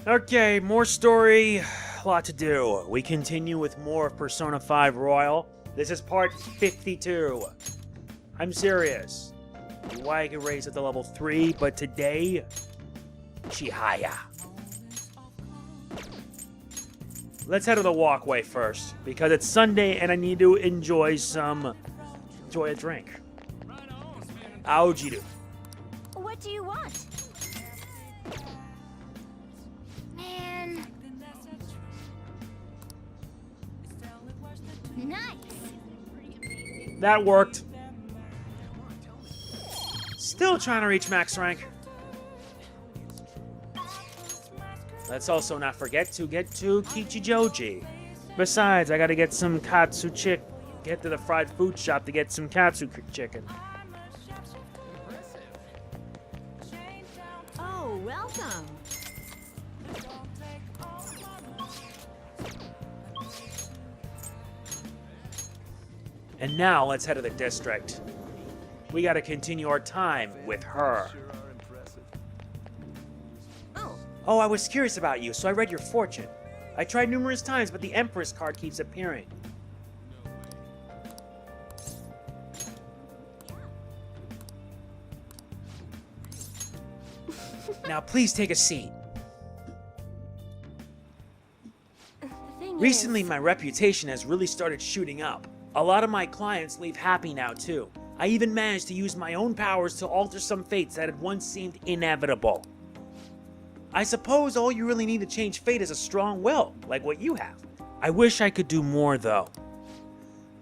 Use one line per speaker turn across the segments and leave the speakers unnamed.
Okay, more story, a lot to do. We continue with more of Persona 5 Royal. This is part 52. I'm serious. Why I could raise it to level 3, but today, Chihaya. Let's head to the walkway first, because it's Sunday and I need to enjoy a drink. Aojiru.
What do you want? Man. Nice.
That worked. Still trying to reach max rank. Let's also not forget to get to Kichijoji. Besides, I gotta get some katsu chick. Get to the fried food shop to get some katsu chicken.
Oh, welcome.
And now let's head to the district. We gotta continue our time with her. Oh, I was curious about you, so I read your fortune. I tried numerous times, but the Empress card keeps appearing. Now please take a seat. Recently, my reputation has really started shooting up. A lot of my clients leave happy now, too. I even managed to use my own powers to alter some fates that had once seemed inevitable. I suppose all you really need to change fate is a strong will, like what you have. I wish I could do more, though.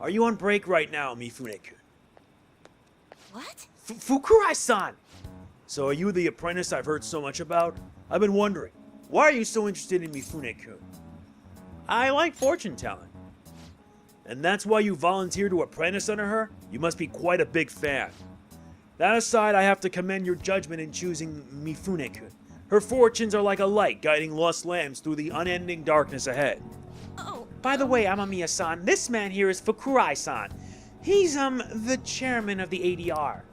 Are you on break right now, Mifune-kun?
What?
Fukurai-san! So are you the apprentice I've heard so much about? I've been wondering, why are you so interested in Mifune-kun? I like fortune-telling. And that's why you volunteered to apprentice under her? You must be quite a big fan. That aside, I have to commend your judgment in choosing Mifune-kun. Her fortunes are like a light guiding lost lambs through the unending darkness ahead.
Oh.
By the way, Amamiya-san, this man here is Fukurai-san. He's, the chairman of the ADR.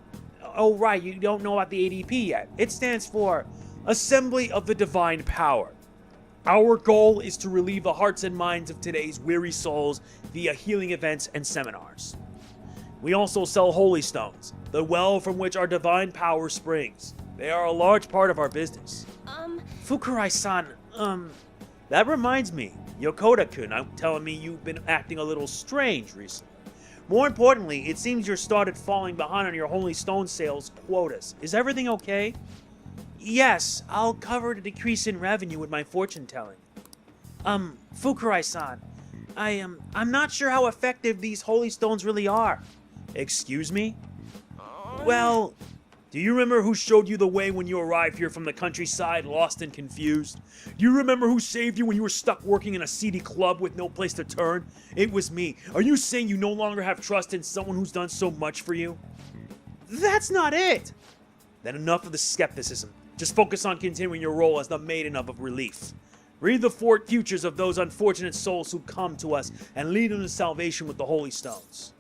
Oh, right, you don't know about the ADP yet. It stands for Assembly of the Divine Power. Our goal is to relieve the hearts and minds of today's weary souls via healing events and seminars. We also sell holy stones, the well from which our divine power springs. They are a large part of our business. Fukurai-san, that reminds me, Yokota-kun, I'm telling me you've been acting a little strange recently. More importantly, it seems you're started falling behind on your holy stone sales quotas. Is everything okay? Yes, I'll cover the decrease in revenue with my fortune telling. Fukurai-san, I'm not sure how effective these holy stones really are. Excuse me? Well, do you remember who showed you the way when you arrived here from the countryside, lost and confused? Do you remember who saved you when you were stuck working in a seedy club with no place to turn? It was me. Are you saying you no longer have trust in someone who's done so much for you? That's not it! Then enough of the skepticism. Just focus on continuing your role as the Maiden of Relief. Read the futures of those unfortunate souls who come to us and lead them to salvation with the holy stones.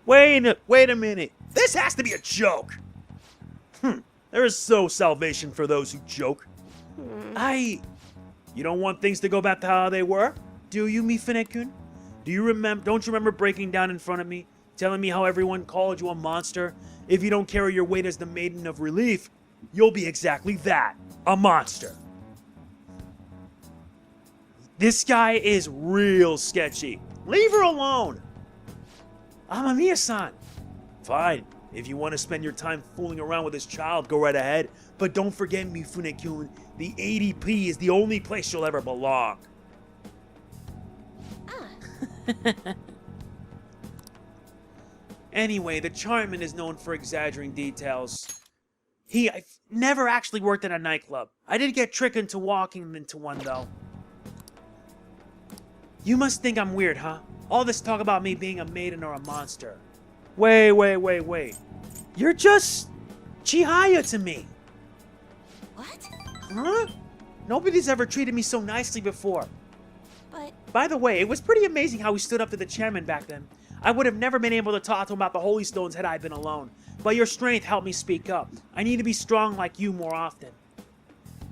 Wait a minute. This has to be a joke! There is no salvation for those who joke. You don't want things to go back to how they were? Do you, Mifune-kun? Don't you remember breaking down in front of me, telling me how everyone called you a monster? If you don't carry your weight as the Maiden of Relief, you'll be exactly that, a monster. This guy is real sketchy. Leave her alone. Amamiya-san. Fine. If you want to spend your time fooling around with this child, go right ahead. But don't forget, Mifune-kun, the ADP is the only place you'll ever belong. Anyway, the Charmin is known for exaggerating details. I've never actually worked in a nightclub. I did get tricked into walking into one, though. You must think I'm weird, huh? All this talk about me being a maiden or a monster. Wait. You're just Chihaya to me.
What?
Huh? Nobody's ever treated me so nicely before.
But...
By the way, it was pretty amazing how he stood up to the chairman back then. I would have never been able to talk to him about the Holy Stones had I been alone. But your strength helped me speak up. I need to be strong like you more often.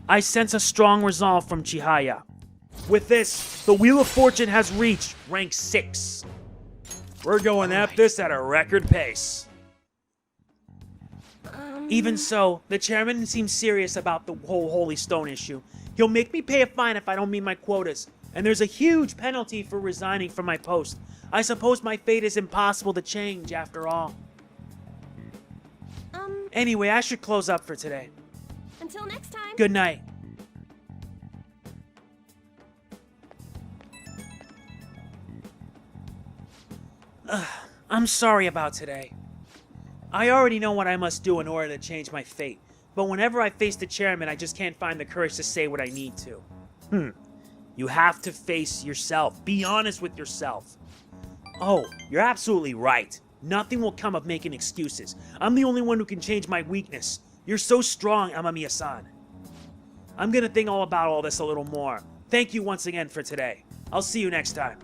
I sense a strong resolve from Chihaya. With this, the Wheel of Fortune has reached rank 6. We're going at this at a record pace. Even so, the chairman seems serious about the whole Holy Stone issue. He'll make me pay a fine if I don't meet my quotas, and there's a huge penalty for resigning from my post. I suppose my fate is impossible to change after all. Anyway, I should close up for today.
Until next time.
Good night. I'm sorry about today. I already know what I must do in order to change my fate, but whenever I face the chairman, I just can't find the courage to say what I need to. You have to face yourself. Be honest with yourself. Oh, you're absolutely right. Nothing will come of making excuses. I'm the only one who can change my weakness. You're so strong, Amamiya-san. I'm gonna think all about all this a little more. Thank you once again for today. I'll see you next time.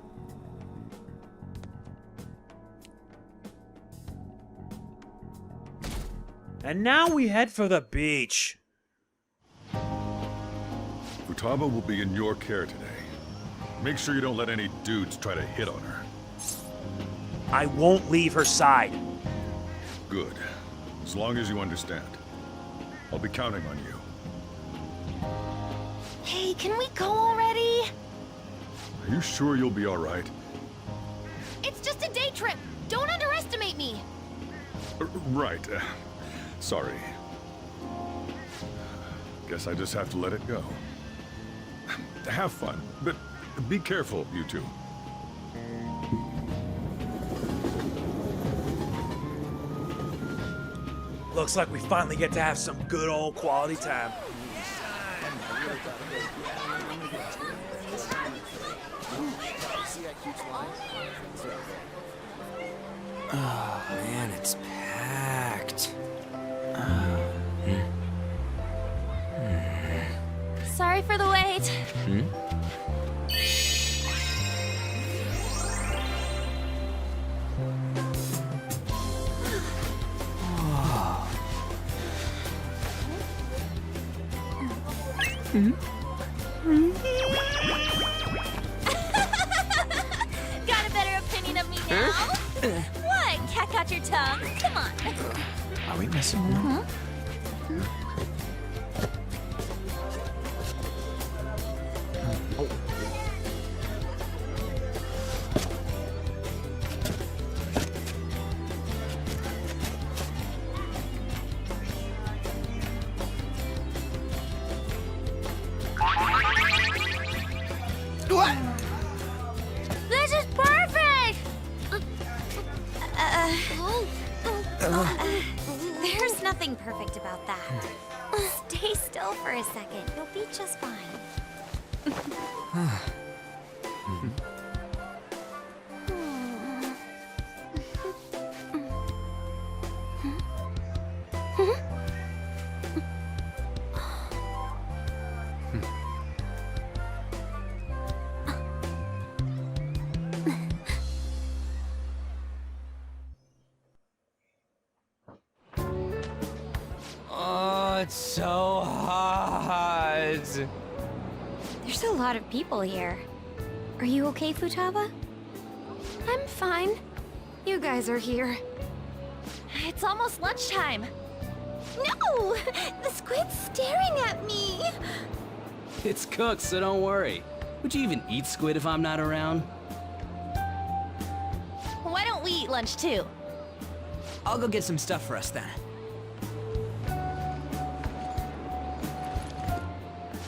And now we head for the beach.
Futaba will be in your care today. Make sure you don't let any dudes try to hit on her.
I won't leave her side.
Good. As long as you understand. I'll be counting on you.
Hey, can we go already?
Are you sure you'll be alright?
It's just a day trip. Don't underestimate me.
Right. Sorry. Guess I just have to let it go. Have fun, but be careful, you two.
Looks like we finally get to have some good old quality time.
Oh man, it's packed.
Sorry for the wait. Got a better opinion of me now? What? Cat got your tongue? Come on.
Are we missing one?
What? This is perfect! There's nothing perfect about that. Stay still for a second. You'll be just fine.
Oh, it's so hot.
There's a lot of people here. Are you okay, Futaba? I'm fine. You guys are here. It's almost lunchtime. No! The squid's staring at me!
It's cooked, so don't worry. Would you even eat squid if I'm not around?
Why don't we eat lunch too?
I'll go get some stuff for us then.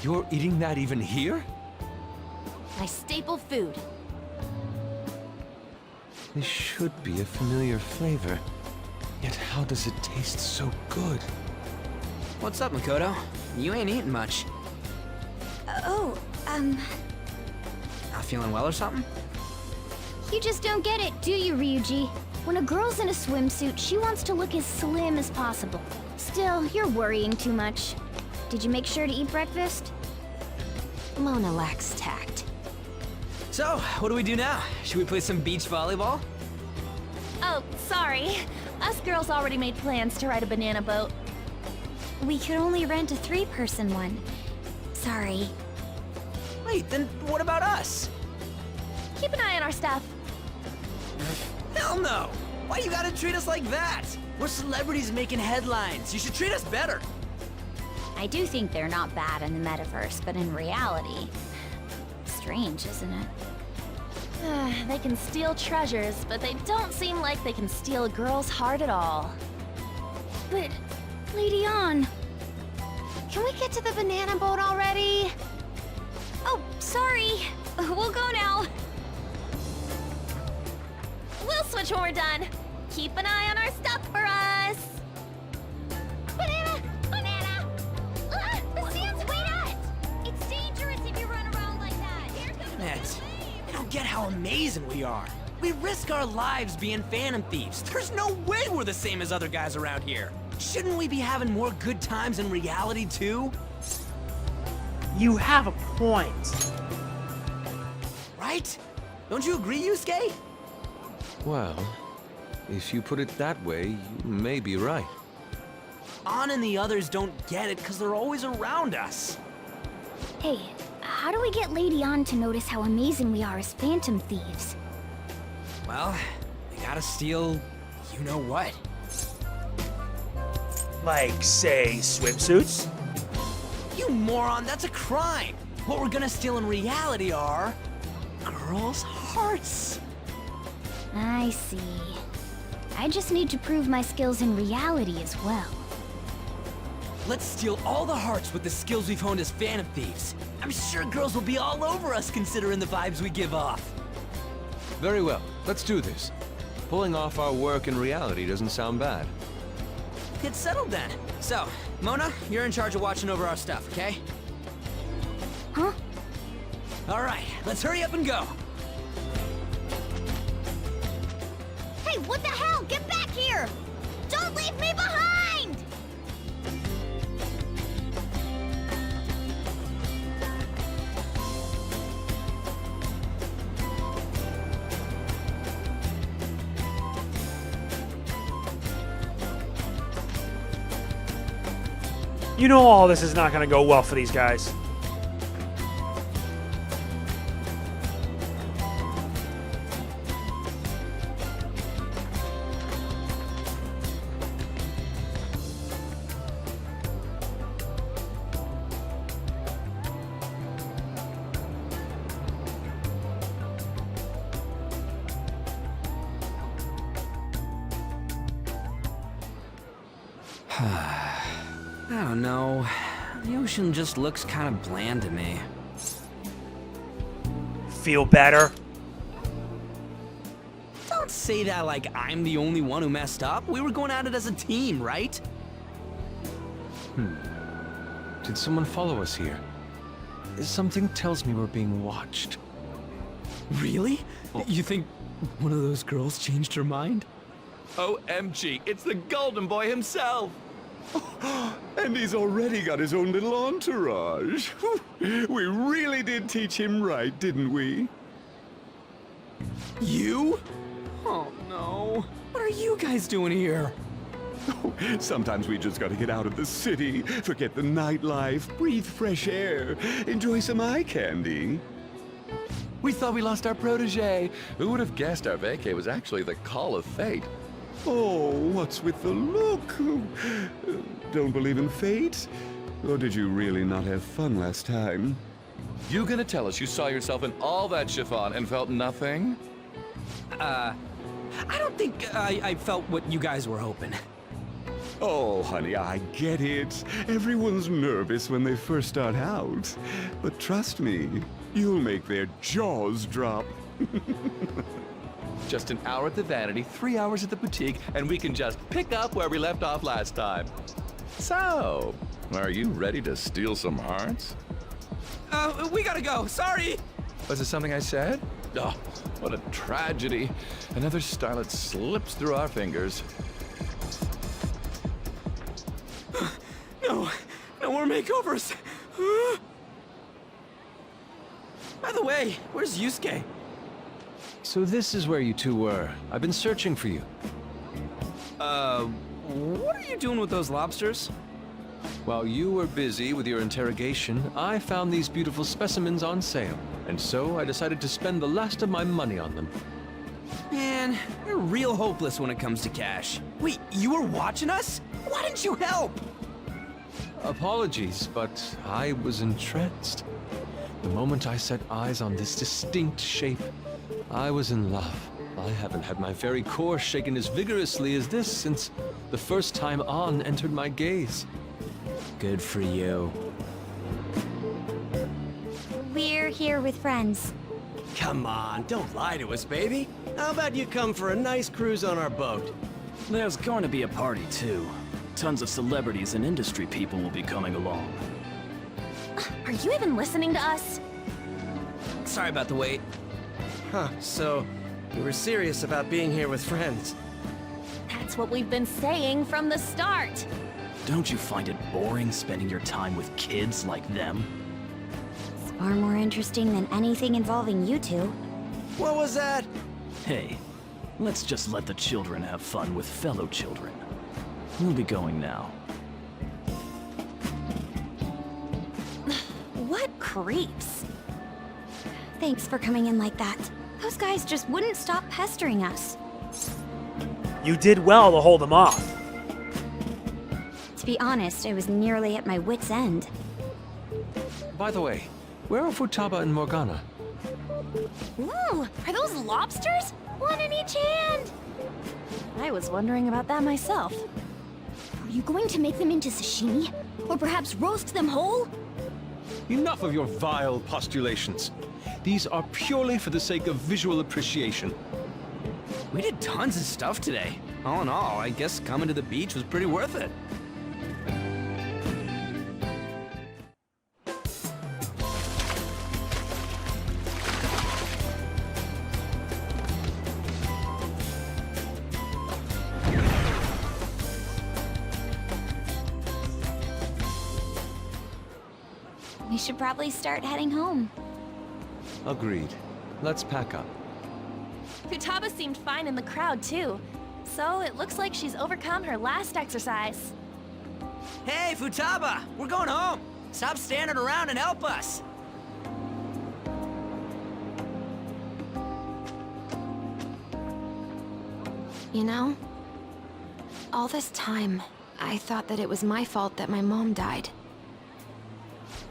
You're eating that even here?
My staple food.
This should be a familiar flavor. Yet how does it taste so good?
What's up, Makoto? You ain't eating much. Not feeling well or something?
You just don't get it, do you, Ryuji? When a girl's in a swimsuit, she wants to look as slim as possible. Still, you're worrying too much. Did you make sure to eat breakfast?
Mona lacks tact.
So, what do we do now? Should we play some beach volleyball?
Oh, sorry. Us girls already made plans to ride a banana boat.
We could only rent a 3-person one.
sorry.
Wait, then what about us?
Keep an eye on our stuff.
Hell no! Why you gotta treat us like that? We're celebrities making headlines. You should treat us better.
I do think they're not bad in the metaverse, but in reality... Strange, isn't it? They can steal treasures, but they don't seem like they can steal a girl's heart at all.
But, Lady Ann, can we get to the banana boat already?
Oh, sorry. We'll go now. We'll switch when we're done. Keep an eye on our stuff for us.
Banana! Banana! Ah, the sand's way nuts! It's dangerous if you run around like that. Here comes
Ned, I don't get how amazing we are. We risk our lives being phantom thieves. There's no way we're the same as other guys around here. Shouldn't we be having more good times in reality too?
You have a point.
Right? Don't you agree, Yusuke?
Well, if you put it that way, you may be right.
Ann and the others don't get it because they're always around us.
Hey, how do we get Lady Ann to notice how amazing we are as phantom thieves?
Well, we gotta steal you know what.
Like, say, swimsuits?
You moron, that's a crime! What we're gonna steal in reality are... girls' hearts!
I see. I just need to prove my skills in reality as well.
Let's steal all the hearts with the skills we've honed as phantom thieves. I'm sure girls will be all over us considering the vibes we give off.
Very well, let's do this. Pulling off our work in reality doesn't sound bad.
Get settled then. So, Mona, you're in charge of watching over our stuff, okay?
Huh?
All right, let's hurry up and go.
Hey, what the hell? Get back here! Don't leave me behind!
You know all this is not gonna go well for these guys.
I don't know. The ocean just looks kind of bland to me.
Feel better?
Don't say that like I'm the only one who messed up. We were going at it as a team, right?
Did someone follow us here? Something tells me we're being watched.
Really? You think one of those girls changed her mind?
OMG, it's the Golden Boy himself! And he's already got his own little entourage. We really did teach him right, didn't we?
You? Oh no. What are you guys doing here?
Sometimes we just gotta get out of the city, forget the nightlife, breathe fresh air, enjoy some eye candy.
We thought we lost our protege. Who would have guessed our vacay was actually the call of fate?
Oh, what's with the look? Don't believe in fate? Or did you really not have fun last time?
You gonna tell us you saw yourself in all that chiffon and felt nothing?
I don't think I felt what you guys were hoping.
Oh, honey, I get it. Everyone's nervous when they first start out. But trust me, you'll make their jaws drop.
Just an hour at the Vanity, 3 hours at the boutique, and we can just pick up where we left off last time. So, are you ready to steal some hearts?
We gotta go. Sorry.
Was it something I said? Oh, what a tragedy. Another starlet slips through our fingers.
No more makeovers. By the way, where's Yusuke?
So this is where you two were. I've been searching for you.
What are you doing with those lobsters?
While you were busy with your interrogation, I found these beautiful specimens on sale, and so I decided to spend the last of my money on them.
Man, you're real hopeless when it comes to cash. Wait, you were watching us? Why didn't you help?
Apologies, but I was entranced. The moment I set eyes on this distinct shape, I was in love. I haven't had my very core shaken as vigorously as this since the first time On entered my gaze.
Good for you.
We're here with friends.
Come on, don't lie to us, baby. How about you come for a nice cruise on our boat?
There's going to be a party, too. Tons of celebrities and industry people will be coming along.
Are you even listening to us?
Sorry about the wait.
Huh, so you were serious about being here with friends.
That's what we've been saying from the start.
Don't you find it boring spending your time with kids like them?
It's far more interesting than anything involving you two.
What was that?
Hey, let's just let the children have fun with fellow children. We'll be going now.
What creeps. Thanks for coming in like that. Those guys just wouldn't stop pestering us.
You did well to hold them off.
To be honest, I was nearly at my wit's end.
By the way, where are Futaba and Morgana?
Ooh, are those lobsters? One in each hand! I was wondering about that myself.
Are you going to make them into sashimi? Or perhaps roast them whole?
Enough of your vile postulations. These are purely for the sake of visual appreciation.
We did tons of stuff today. All in all, I guess coming to the beach was pretty worth it.
We should probably start heading home.
Agreed. Let's pack up.
Futaba seemed fine in the crowd, too. So it looks like she's overcome her last exercise.
Hey, Futaba! We're going home! Stop standing around and help us!
You know, all this time, I thought that it was my fault that my mom died.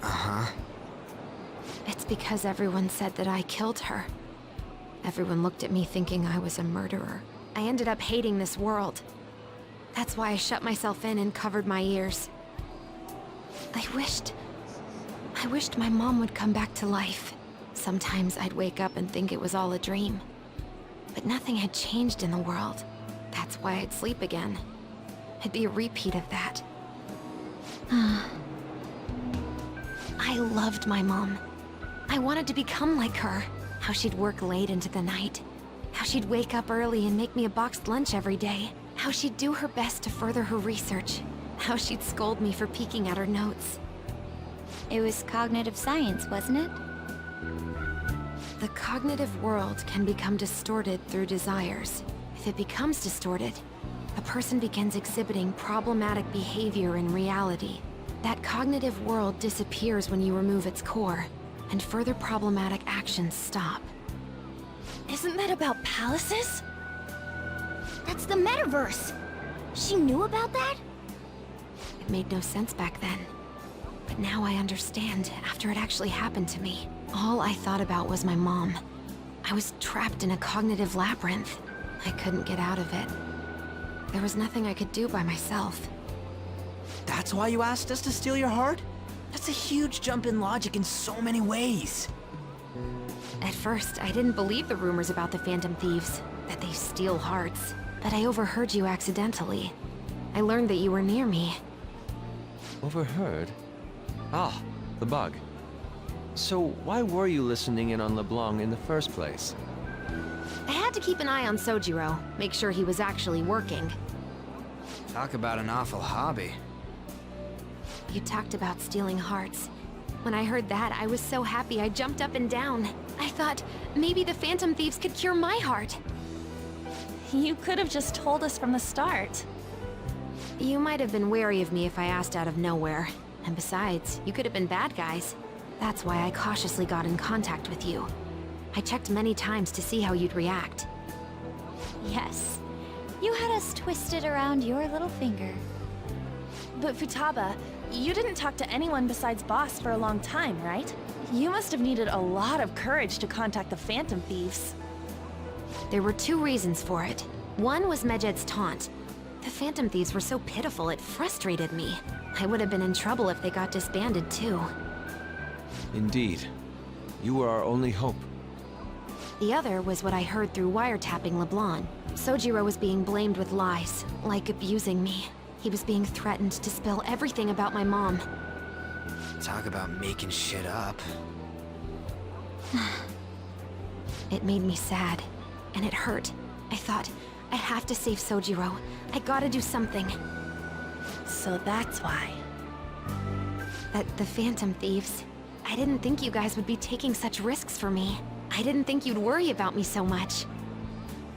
Uh-huh.
It's because everyone said that I killed her. Everyone looked at me thinking I was a murderer. I ended up hating this world. That's why I shut myself in and covered my ears. I wished my mom would come back to life. Sometimes I'd wake up and think it was all a dream. But nothing had changed in the world. That's why I'd sleep again. It'd be a repeat of that. I loved my mom. I wanted to become like her. How she'd work late into the night. How she'd wake up early and make me a boxed lunch every day. How she'd do her best to further her research. How she'd scold me for peeking at her notes.
It was cognitive science, wasn't it?
The cognitive world can become distorted through desires. If it becomes distorted, a person begins exhibiting problematic behavior in reality. That cognitive world disappears when you remove its core, and further problematic actions stop.
Isn't that about palaces? That's the metaverse. She knew about that?
It made no sense back then. But now I understand, after it actually happened to me. All I thought about was my mom. I was trapped in a cognitive labyrinth. I couldn't get out of it. There was nothing I could do by myself.
That's why you asked us to steal your heart? That's a huge jump in logic in so many ways.
At first, I didn't believe the rumors about the Phantom Thieves, that they steal hearts. But I overheard you accidentally. I learned that you were near me.
Overheard? Ah, the bug. So why were you listening in on LeBlanc in the first place?
I had to keep an eye on Sojiro, make sure he was actually working.
Talk about an awful hobby.
You talked about stealing hearts. When I heard that, I was so happy I jumped up and down. I thought, maybe the Phantom Thieves could cure my heart.
You could have just told us from the start.
You might have been wary of me if I asked out of nowhere. And besides, you could have been bad guys. That's why I cautiously got in contact with you. I checked many times to see how you'd react.
Yes. You had us twisted around your little finger.
But Futaba, you didn't talk to anyone besides Boss for a long time, right? You must have needed a lot of courage to contact the Phantom Thieves.
There were 2 reasons for it. One was Medjed's taunt. The Phantom Thieves were so pitiful it frustrated me. I would have been in trouble if they got disbanded too.
Indeed. You were our only hope.
The other was what I heard through wiretapping LeBlanc. Sojiro was being blamed with lies, like abusing me. He was being threatened to spill everything about my mom.
Talk about making shit up.
It made me sad, and it hurt. I thought, I have to save Sojiro. I gotta do something.
So that's why.
But the Phantom Thieves, I didn't think you guys would be taking such risks for me. I didn't think you'd worry about me so much.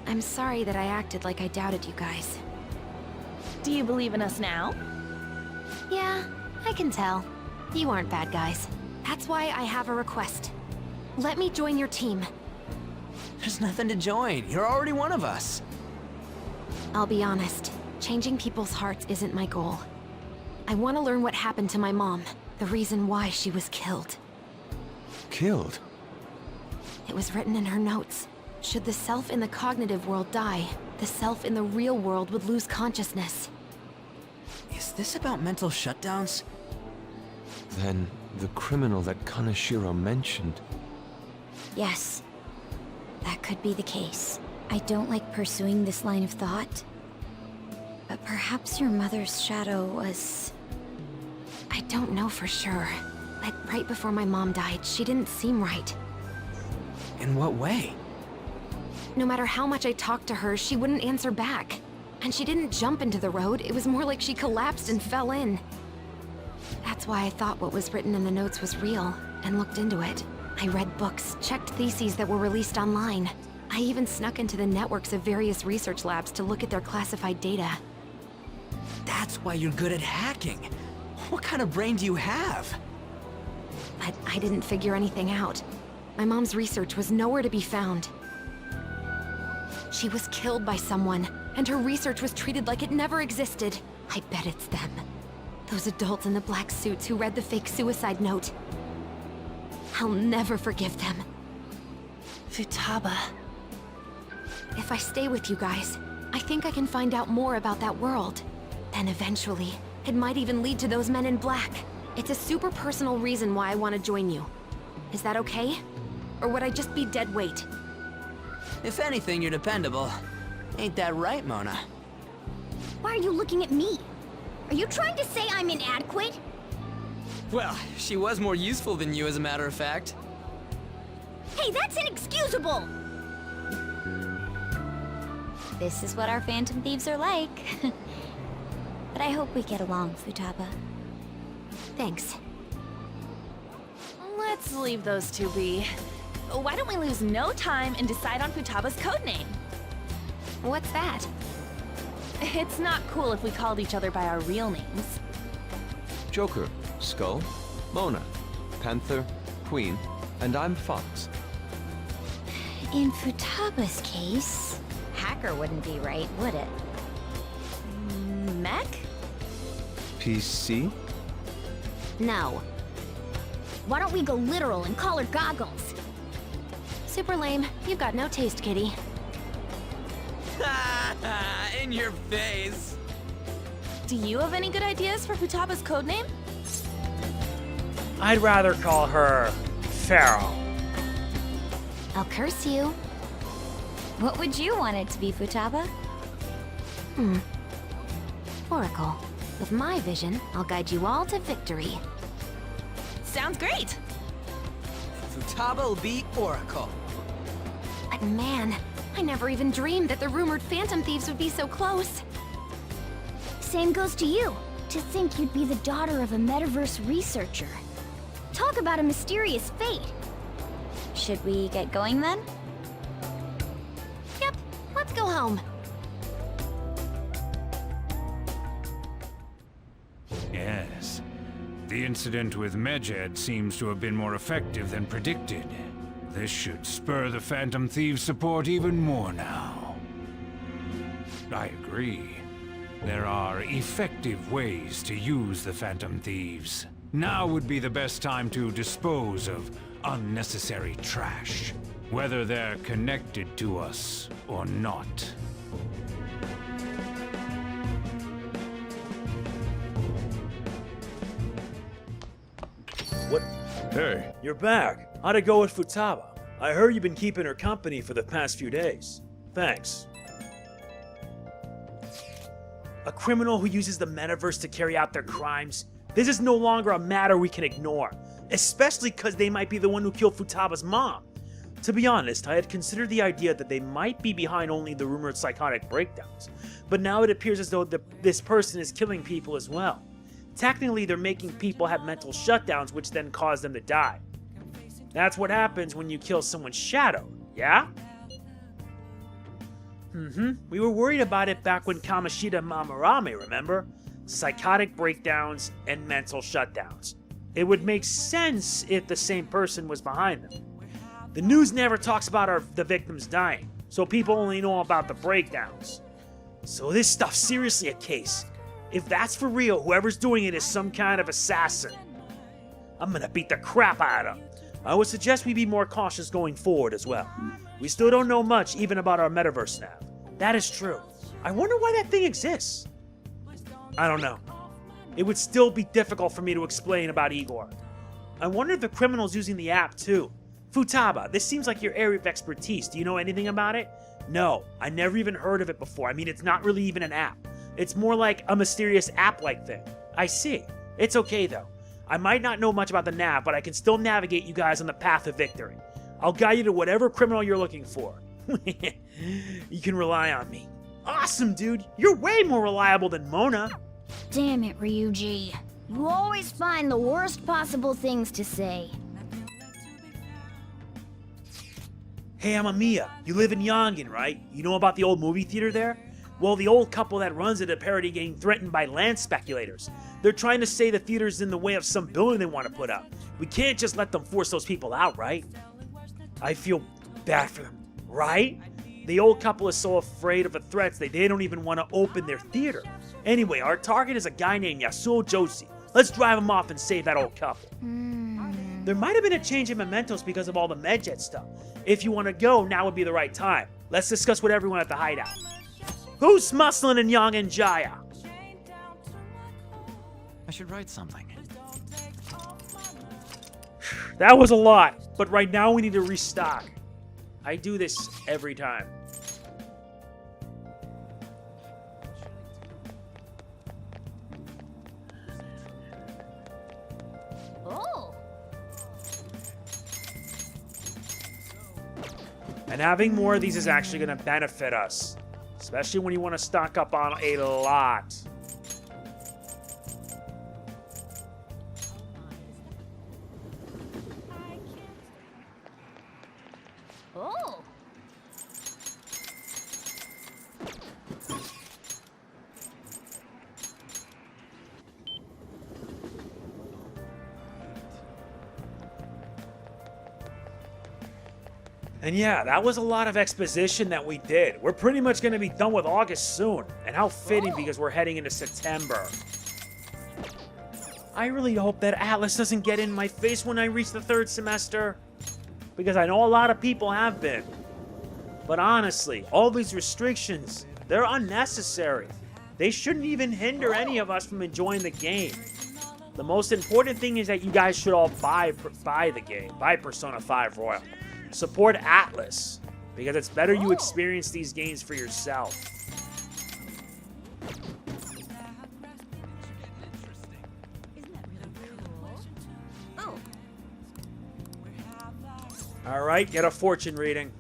I'm sorry that I acted like I doubted you guys.
Do you believe in us now?
Yeah, I can tell. You aren't bad guys. That's why I have a request. Let me join your team.
There's nothing to join. You're already one of us.
I'll be honest. Changing people's hearts isn't my goal. I want to learn what happened to my mom. The reason why she was killed.
Killed?
It was written in her notes. Should the self in the cognitive world die, the self in the real world would lose consciousness.
Is this about mental shutdowns?
Then, the criminal that Kaneshiro mentioned.
Yes. That could be the case. I don't like pursuing this line of thought. But perhaps your mother's shadow was...
I don't know for sure. But right before my mom died, she didn't seem right.
In what way?
No matter how much I talked to her, she wouldn't answer back. And she didn't jump into the road, it was more like she collapsed and fell in. That's why I thought what was written in the notes was real, and looked into it. I read books, checked theses that were released online. I even snuck into the networks of various research labs to look at their classified data.
That's why you're good at hacking. What kind of brain do you have?
But I didn't figure anything out. My mom's research was nowhere to be found. She was killed by someone, and her research was treated like it never existed. I bet it's them. Those adults in the black suits who read the fake suicide note. I'll never forgive them.
Futaba.
If I stay with you guys, I think I can find out more about that world. Then eventually, it might even lead to those men in black. It's a super personal reason why I want to join you. Is that okay? Or would I just be dead weight?
If anything, you're dependable. Ain't that right, Mona?
Why are you looking at me? Are you trying to say I'm inadequate?
Well, she was more useful than you, as a matter of fact.
Hey, that's inexcusable!
This is what our Phantom Thieves are like. But I hope we get along, Futaba.
Thanks.
Let's leave those two be. Why don't we lose no time and decide on Futaba's codename?
What's that?
It's not cool if we called each other by our real names.
Joker, Skull, Mona, Panther, Queen, and I'm Fox.
In Futaba's case, hacker wouldn't be right, would it?
Mech?
PC?
No. Why don't we go literal and call her Goggles?
Super lame. You've got no taste, kitty.
In your face!
Do you have any good ideas for Futaba's codename?
I'd rather call her Pharaoh.
I'll curse you.
What would you want it to be, Futaba?
Oracle. With my vision, I'll guide you all to victory.
Sounds great!
Futaba will be Oracle.
But man, I never even dreamed that the rumored Phantom Thieves would be so close.
Same goes to you. To think you'd be the daughter of a metaverse researcher. Talk about a mysterious fate.
Should we get going then?
Yep, let's go home.
The incident with Medjed seems to have been more effective than predicted. This should spur the Phantom Thieves' support even more now. I agree. There are effective ways to use the Phantom Thieves. Now would be the best time to dispose of unnecessary trash, whether they're connected to us or not.
What?
Hey.
You're back. How'd it go with Futaba? I heard you've been keeping her company for the past few days. Thanks. A criminal who uses the metaverse to carry out their crimes? This is no longer a matter we can ignore, especially because they might be the one who killed Futaba's mom. To be honest, I had considered the idea that they might be behind only the rumored psychotic breakdowns, but now it appears as though this person is killing people as well. Technically, they're making people have mental shutdowns, which then cause them to die. That's what happens when you kill someone's shadow, yeah? We were worried about it back when Kamoshida Mamarame, remember? Psychotic breakdowns and mental shutdowns. It would make sense if the same person was behind them. The news never talks about the victims dying, so people only know about the breakdowns. So this stuff's seriously a case. If that's for real, whoever's doing it is some kind of assassin. I'm gonna beat the crap out of him. I would suggest we be more cautious going forward as well. We still don't know much even about our metaverse nav. That is true. I wonder why that thing exists. I don't know. It would still be difficult for me to explain about Igor. I wonder if the criminal's using the app too. Futaba, this seems like your area of expertise. Do you know anything about it? No, I never even heard of it before. I mean, it's not really even an app. It's more like a mysterious app-like thing. I see. It's okay though. I might not know much about the nav, but I can still navigate you guys on the path of victory. I'll guide you to whatever criminal you're looking for. You can rely on me. Awesome, dude. You're way more reliable than Mona.
Damn it, Ryuji. You always find the worst possible things to say.
Hey, I'm Amiya. You live in Yongin, right? You know about the old movie theater there? Well, the old couple that runs it apparently getting threatened by land speculators. They're trying to say the theater's in the way of some building they want to put up. We can't just let them force those people out, right? I feel bad for them, right? The old couple is so afraid of the threats that they don't even want to open their theater. Anyway, our target is a guy named Yasuo Joshi. Let's drive him off and save that old couple. There might have been a change in mementos because of all the Medjet stuff. If you want to go, now would be the right time. Let's discuss with everyone at the hideout. Who's muscling in Yongin Jaya?
I should write something.
That was a lot, but right now we need to restock. I do this every time.
Oh.
And having more of these is actually going to benefit us. Especially when you want to stock up on a lot.
Oh.
And yeah, that was a lot of exposition that we did. We're pretty much going to be done with August soon. And how fitting because we're heading into September. I really hope that Atlas doesn't get in my face when I reach the third semester. Because I know a lot of people have been. But honestly, all these restrictions, they're unnecessary. They shouldn't even hinder any of us from enjoying the game. The most important thing is that you guys should all buy the game. Buy Persona 5 Royal. Support Atlas, because it's better you experience these games for yourself. Alright, get a fortune reading.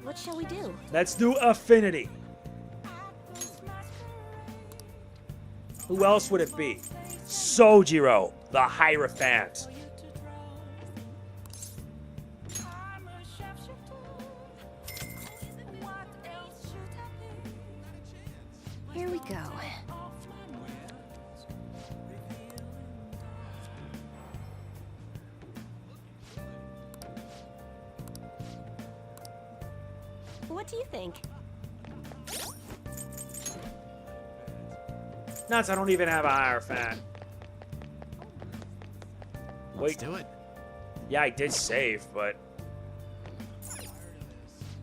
What shall we do?
Let's do Affinity. Who else would it be? Sojiro, the Hierophant.
Here we go.
What do you think?
Nuts, I don't even have a Hierophant.
Let's do it.
Yeah, I did save, but...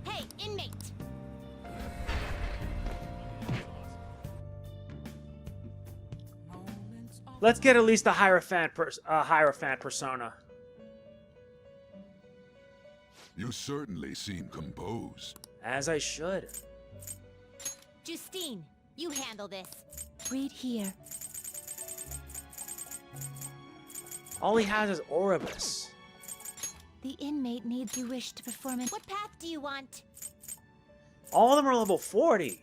Hey, inmate!
Let's get at least a Hierophant persona.
You certainly seem composed.
As I should.
Justine, you handle this.
Read here.
All he has is Oribus.
The inmate needs you wish to perform an...
What path do you want?
All of them are level 40.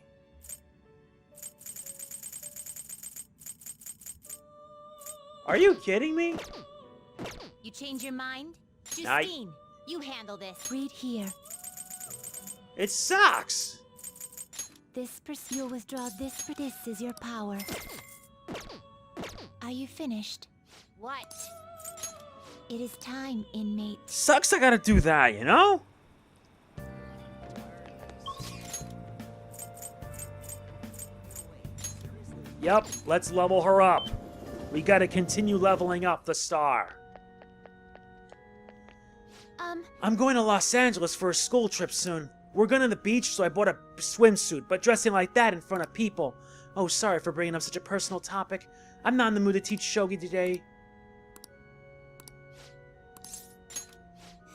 Are you kidding me?
You change your mind?
I-
Justine, you handle this.
Read here.
It sucks.
You'll withdraw this. This is your power. Are you finished?
What?
It is time, inmate.
Sucks I gotta do that, you know? Yep, let's level her up. We gotta continue leveling up the star. I'm going to Los Angeles for a school trip soon. We're going to the beach, so I bought a swimsuit, but dressing like that in front of people. Oh, sorry for bringing up such a personal topic. I'm not in the mood to teach shogi today.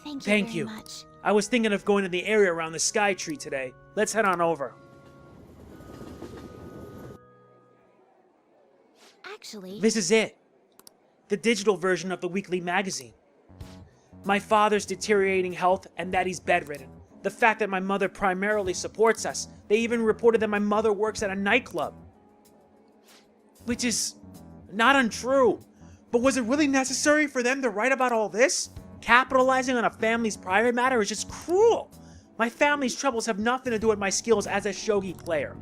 Thank you very much.
I was thinking of going to the area around the Sky Tree today. Let's head on over.
Actually...
This is it. The digital version of the weekly magazine. My father's deteriorating health and that he's bedridden. The fact that my mother primarily supports us. They even reported that my mother works at a nightclub. Which is not untrue. But was it really necessary for them to write about all this? Capitalizing on a family's private matter is just cruel. My family's troubles have nothing to do with my skills as a shogi player.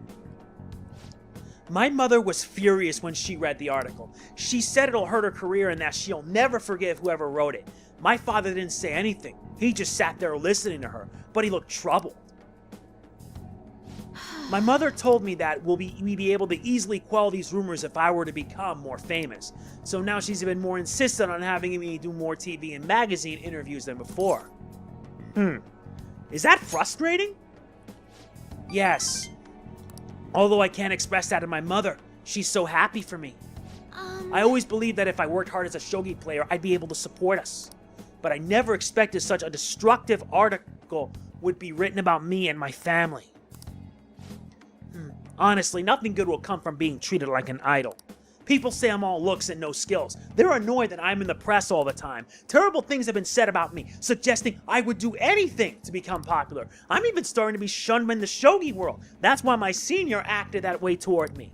My mother was furious when she read the article. She said it'll hurt her career and that she'll never forgive whoever wrote it. My father didn't say anything. He just sat there listening to her, but he looked troubled. My mother told me that we'd be able to easily quell these rumors if I were to become more famous. So now she's been more insistent on having me do more TV and magazine interviews than before. Is that frustrating? Yes. Although I can't express that to my mother. She's so happy for me. I always believed that if I worked hard as a shogi player, I'd be able to support us. But I never expected such a destructive article would be written about me and my family. Honestly, nothing good will come from being treated like an idol. People say I'm all looks and no skills. They're annoyed that I'm in the press all the time. Terrible things have been said about me, suggesting I would do anything to become popular. I'm even starting to be shunned in the shogi world. That's why my senior acted that way toward me.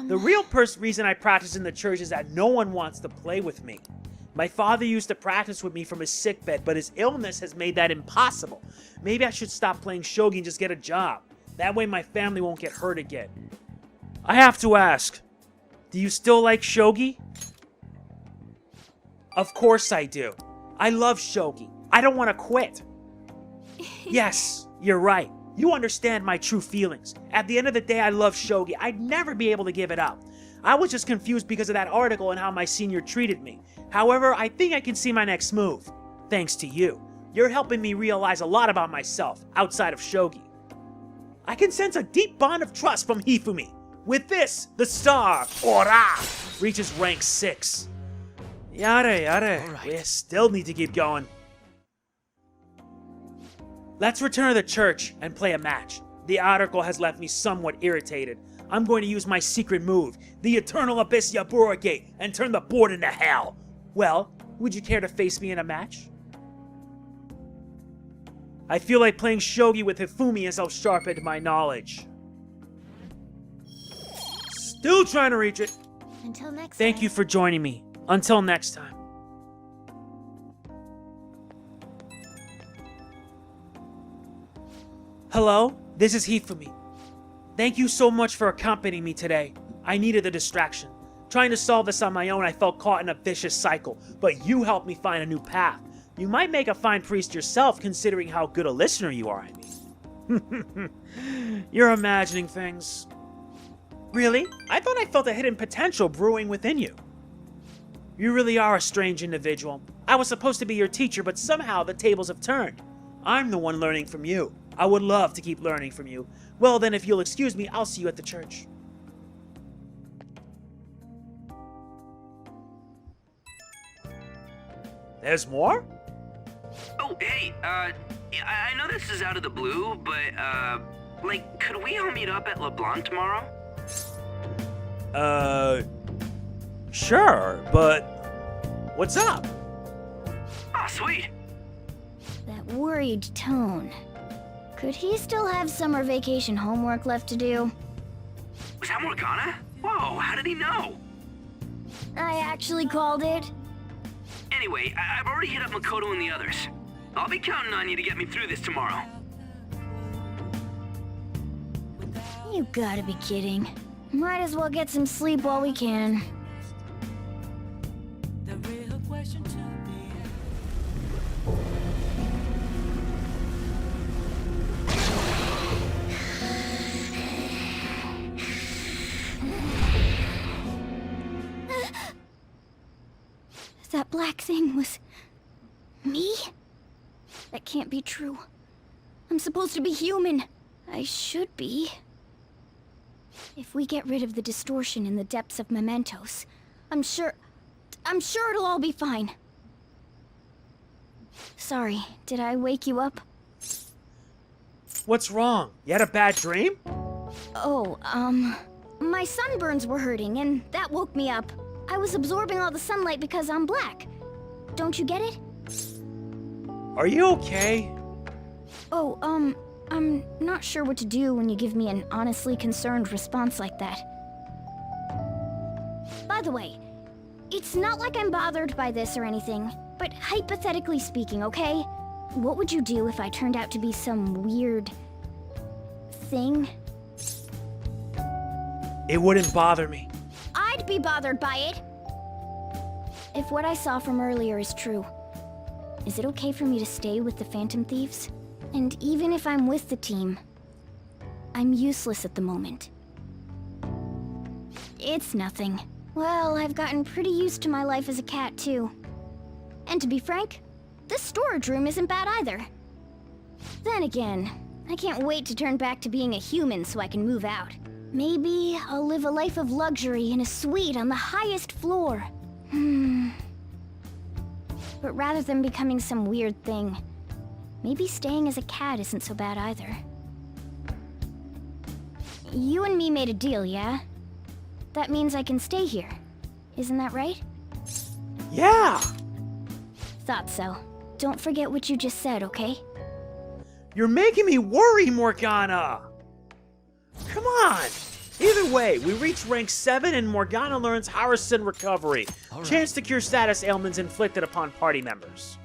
The real reason I practice in the church is that no one wants to play with me. My father used to practice with me from his sickbed, but his illness has made that impossible. Maybe I should stop playing shogi and just get a job. That way my family won't get hurt again. I have to ask, do you still like shogi? Of course I do. I love shogi. I don't want to quit. Yes, you're right. You understand my true feelings. At the end of the day, I love shogi. I'd never be able to give it up. I was just confused because of that article and how my senior treated me. However, I think I can see my next move. Thanks to you. You're helping me realize a lot about myself, outside of shogi. I can sense a deep bond of trust from Hifumi. With this, the star, Ora, reaches rank 6. Yare.
Right.
We still need to keep going. Let's return to the church and play a match. The article has left me somewhat irritated. I'm going to use my secret move, the Eternal Abyss Yabura Gate, and turn the board into hell. Well, would you care to face me in a match? I feel like playing shogi with Hifumi has helped sharpen my knowledge. Still trying to reach it.
Until next time.
Thank you for joining me. Until next time. Hello, this is Hifumi. Thank you so much for accompanying me today. I needed a distraction. Trying to solve this on my own, I felt caught in a vicious cycle, but you helped me find a new path. You might make a fine priest yourself, considering how good a listener you are, I mean. You're imagining things. Really? I thought I felt a hidden potential brewing within you. You really are a strange individual. I was supposed to be your teacher, but somehow the tables have turned. I'm the one learning from you. I would love to keep learning from you. Well then, if you'll excuse me, I'll see you at the church. There's more?
Oh, hey, I know this is out of the blue, but, like, could we all meet up at LeBlanc tomorrow?
Sure, but what's up?
Oh, sweet.
That worried tone. Could he still have summer vacation homework left to do?
Was that Morgana? Whoa, how did he know?
I actually called it.
Anyway, I've already hit up Makoto and the others. I'll be counting on you to get me through this tomorrow.
You gotta be kidding. Might as well get some sleep while we can. That black thing was... me? That can't be true. I'm supposed to be human. I should be. If we get rid of the distortion in the depths of mementos, I'm sure it'll all be fine. Sorry, did I wake you up?
What's wrong? You had a bad dream?
Oh, my sunburns were hurting and that woke me up. I was absorbing all the sunlight because I'm black. Don't you get it?
Are you okay?
Oh, I'm not sure what to do when you give me an honestly concerned response like that. By the way, it's not like I'm bothered by this or anything, but hypothetically speaking, okay? What would you do if I turned out to be some weird... thing?
It wouldn't bother me.
I'd be bothered by it! If what I saw from earlier is true, is it okay for me to stay with the Phantom Thieves? And even if I'm with the team, I'm useless at the moment. It's nothing. Well, I've gotten pretty used to my life as a cat, too. And to be frank, this storage room isn't bad either. Then again, I can't wait to turn back to being a human so I can move out. Maybe I'll live a life of luxury in a suite on the highest floor. But rather than becoming some weird thing, maybe staying as a cat isn't so bad either. You and me made a deal, yeah? That means I can stay here. Isn't that right?
Yeah!
Thought so. Don't forget what you just said, okay?
You're making me worry, Morgana! Come on! Either way, we reach rank 7 and Morgana learns Harrison Recovery.
All right.
Chance to cure status ailments inflicted upon party members.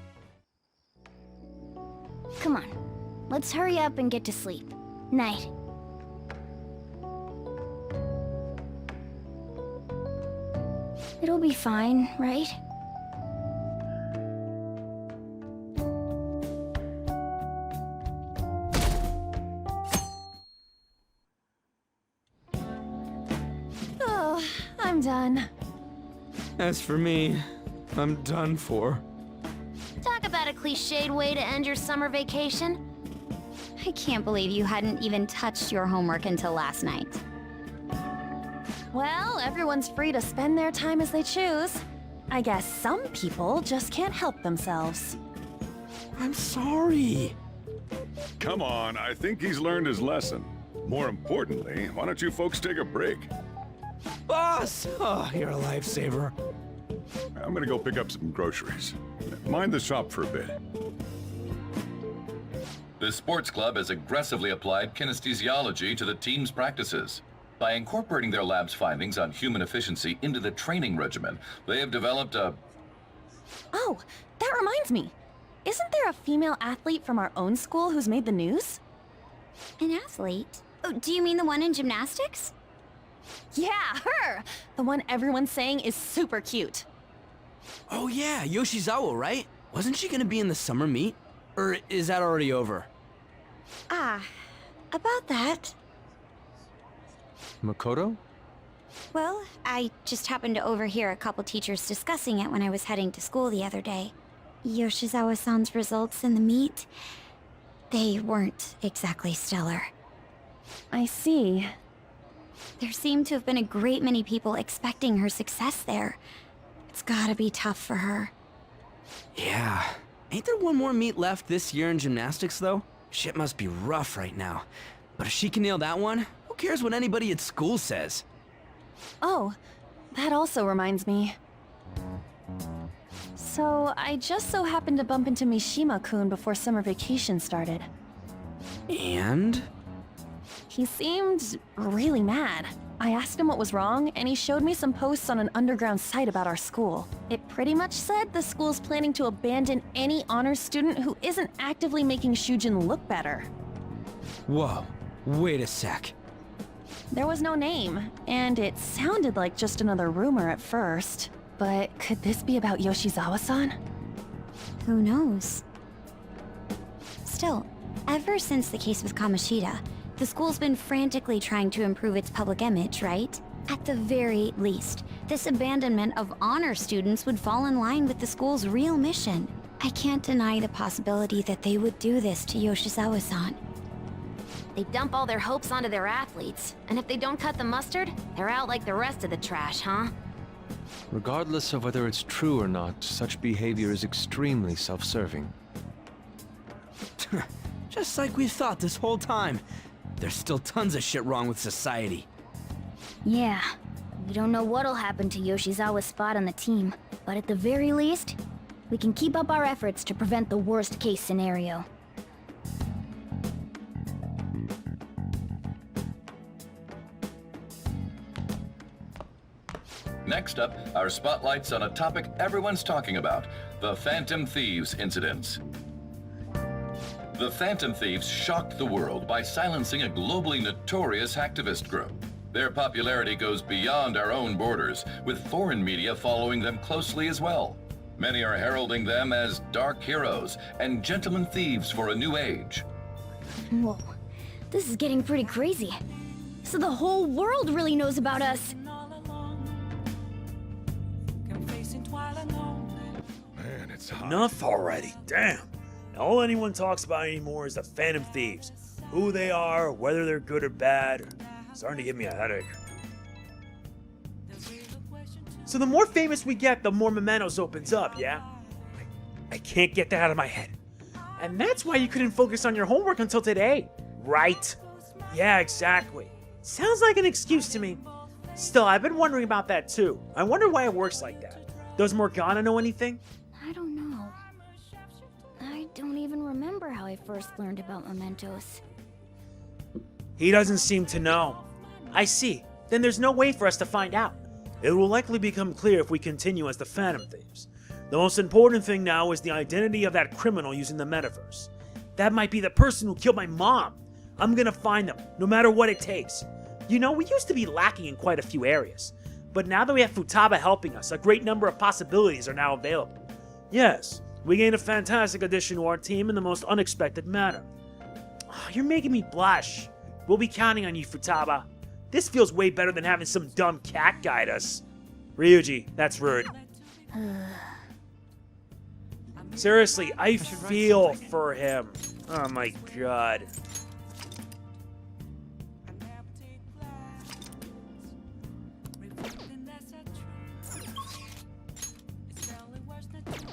Come on. Let's hurry up and get to sleep. Night. It'll be fine, right?
Oh, I'm done.
As for me, I'm done for.
Talk about a cliched way to end your summer vacation. I can't believe you hadn't even touched your homework until last night.
Well, everyone's free to spend their time as they choose. I guess some people just can't help themselves.
I'm sorry.
Come on, I think he's learned his lesson. More importantly, why don't you folks take a break?
Boss! Oh, you're a lifesaver.
I'm gonna go pick up some groceries. Mind the shop for a bit.
The sports club has aggressively applied kinesthesiology to the team's practices. By incorporating their lab's findings on human efficiency into the training regimen, they have developed a...
Oh, that reminds me. Isn't there a female athlete from our own school who's made the news?
An athlete? Oh, do you mean the one in gymnastics?
Yeah, her! The one everyone's saying is super cute.
Oh yeah, Yoshizawa, right? Wasn't she gonna be in the summer meet? Or is that already over?
Ah,
About that.
Makoto?
Well, I just happened to overhear a couple teachers discussing it when I was heading to school the other day. Yoshizawa-san's results in the meet, they weren't exactly stellar.
I see.
There seemed to have been a great many people expecting her success there. It's gotta be tough for her.
Yeah. Ain't there one more meet left this year in gymnastics, though? Shit must be rough right now. But if she can nail that one, who cares what anybody at school says?
Oh, that also reminds me. So, I just so happened to bump into Mishima-kun before summer vacation started.
And?
He seemed really mad. I asked him what was wrong, and he showed me some posts on an underground site about our school. It pretty much said the school's planning to abandon any honors student who isn't actively making Shujin look better.
Whoa, wait a sec.
There was no name, and it sounded like just another rumor at first. But could this be about Yoshizawa-san?
Who knows? Still, ever since the case with Kamoshida, the school's been frantically trying to improve its public image, right? At the very least, this abandonment of honor students would fall in line with the school's real mission. I can't deny the possibility that they would do this to Yoshizawa-san.
They dump all their hopes onto their athletes, and if they don't cut the mustard, they're out like the rest of the trash, huh?
Regardless of whether it's true or not, such behavior is extremely self-serving.
Just like we thought this whole time. There's still tons of shit wrong with society.
Yeah, we don't know what'll happen to Yoshizawa's spot on the team, but at the very least, we can keep up our efforts to prevent the worst case scenario.
Next up, our spotlight's on a topic everyone's talking about, the Phantom Thieves incidents. The Phantom Thieves shocked the world by silencing a globally notorious hacktivist group. Their popularity goes beyond our own borders, with foreign media following them closely as well. Many are heralding them as dark heroes and gentlemen thieves for a new age.
Whoa, this is getting pretty crazy. So the whole world really knows about us.
Man, it's hot.
Enough already, damn. All anyone talks about anymore is the Phantom Thieves. Who they are, whether they're good or bad. Starting to give me a headache. So the more famous we get, the more mementos opens up, yeah? I can't get that out of my head. And that's why you couldn't focus on your homework until today, right? Yeah, exactly. Sounds like an excuse to me. Still, I've been wondering about that too. I wonder why it works like that. Does Morgana know anything?
I don't know. I don't even remember how I first learned about mementos.
He doesn't seem to know. I see. Then there's no way for us to find out. It will likely become clear if we continue as the Phantom Thieves. The most important thing now is the identity of that criminal using the metaverse. That might be the person who killed my mom. I'm gonna find them, no matter what it takes. You know, we used to be lacking in quite a few areas. But now that we have Futaba helping us, a great number of possibilities are now available. Yes, we gained a fantastic addition to our team in the most unexpected manner. Oh, you're making me blush. We'll be counting on you, Futaba. This feels way better than having some dumb cat guide us. Ryuji, that's rude. Seriously, I feel for him. Oh my god.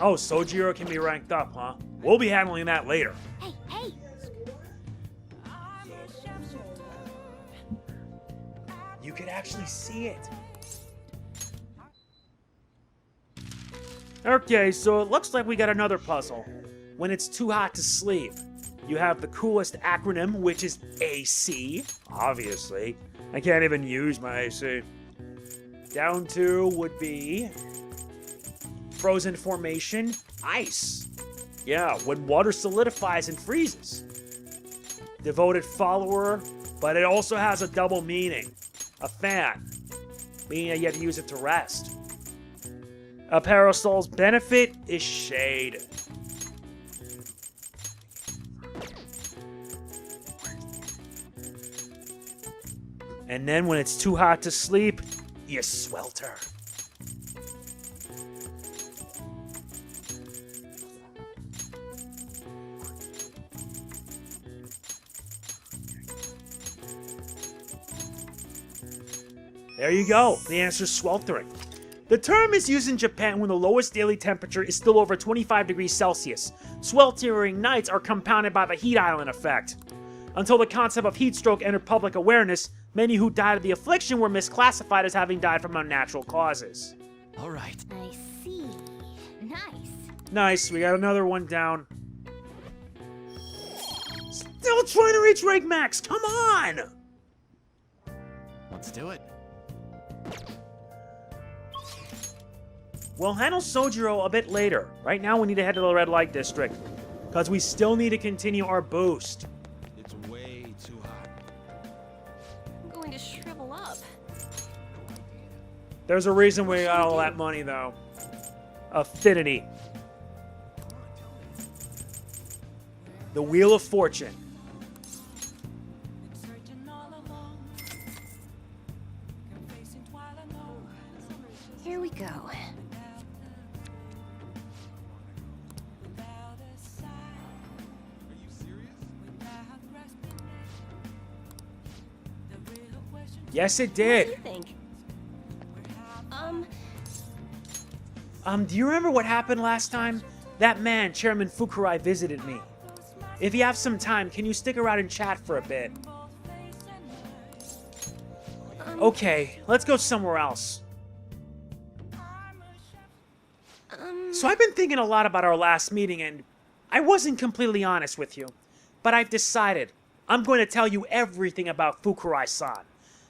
Oh, Sojiro can be ranked up, huh? We'll be handling that later.
Hey, hey!
You can actually see it. Okay, so it looks like we got another puzzle. When it's too hot to sleep. You have the coolest acronym, which is AC, obviously. I can't even use my AC. Down 2 would be frozen formation, ice. Yeah, when water solidifies and freezes. Devoted follower, but it also has a double meaning. A fan, meaning that you have to use it to rest. A parasol's benefit is shade. And then when it's too hot to sleep, you swelter. There you go. The answer's sweltering. The term is used in Japan when the lowest daily temperature is still over 25 degrees Celsius. Sweltering nights are compounded by the heat island effect. Until the concept of heat stroke entered public awareness, many who died of the affliction were misclassified as having died from unnatural causes.
All right.
I see. Nice.
Nice, we got another one down. Still trying to reach rank max, come on!
Let's do it.
We'll handle Sojiro a bit later. Right now we need to head to the red light district, because we still need to continue our boost.
It's way too hot.
I'm going to shrivel up.
There's a reason we got all that money, though. Affinity. The Wheel of Fortune.
Here we go.
Yes, it
What do you
did.
think?
Do you remember what happened last time? That man, Chairman Fukurai, visited me. If you have some time, can you stick around and chat for a bit? Okay, let's go somewhere else. So I've been thinking a lot about our last meeting, and I wasn't completely honest with you. But I've decided I'm going to tell you everything about Fukurai-san,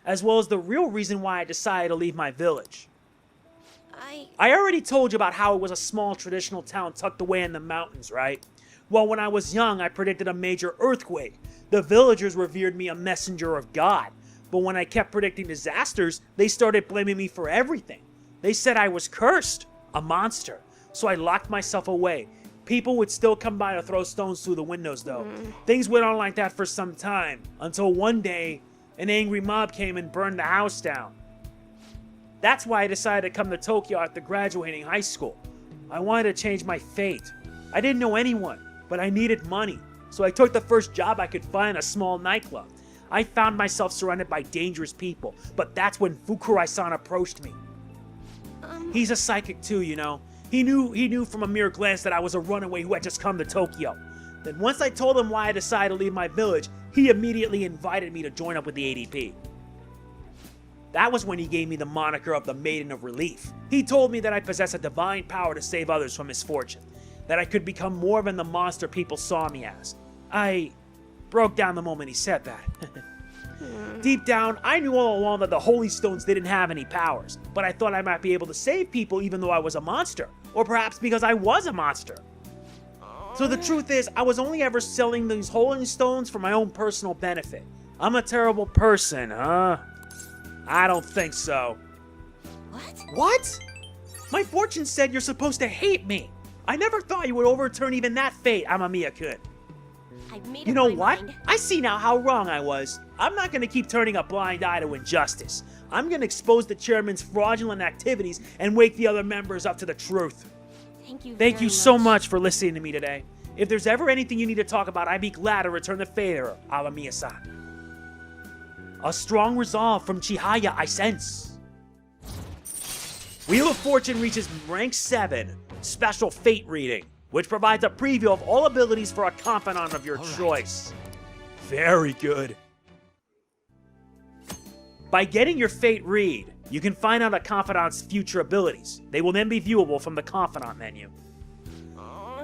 as well as the real reason why I decided to leave my village. I already told you about how it was a small traditional town tucked away in the mountains, right? Well, when I was young, I predicted a major earthquake. The villagers revered me a messenger of God. But when I kept predicting disasters, they started blaming me for everything. They said I was cursed, a monster. So I locked myself away. People would still come by to throw stones through the windows, though. Things went on like that for some time, until one day, an angry mob came and burned the house down. That's why I decided to come to Tokyo after graduating high school. I wanted to change my fate. I didn't know anyone, but I needed money. So I took the first job I could find, a small nightclub. I found myself surrounded by dangerous people, but that's when Fukurai-san approached me. He's a psychic too, you know. He knew from a mere glance that I was a runaway who had just come to Tokyo. Then once I told him why I decided to leave my village, he immediately invited me to join up with the ADP. That was when he gave me the moniker of the Maiden of Relief. He told me that I possess a divine power to save others from misfortune, that I could become more than the monster people saw me as. I broke down the moment he said that. Deep down, I knew all along that the Holy Stones didn't have any powers, but I thought I might be able to save people even though I was a monster, or perhaps because I was a monster. So the truth is, I was only ever selling these Holy Stones for my own personal benefit. I'm a terrible person, huh? I don't think so. What? My fortune said you're supposed to hate me. I never thought you would overturn even that fate, Amamiya-kun. You know what? I see now how wrong I was. I'm not going to keep turning a blind eye to injustice. I'm going to expose the chairman's fraudulent activities and wake the other members up to the truth. Thank you so much for listening to me today. If there's ever anything you need to talk about, I'd be glad to return the favor, Amamiya-san. A strong resolve from Chihaya, I sense. Wheel of Fortune reaches rank 7, special fate reading, which provides a preview of all abilities for a confidant of your choice. Very good. By getting your fate read, you can find out a confidant's future abilities. They will then be viewable from the confidant menu.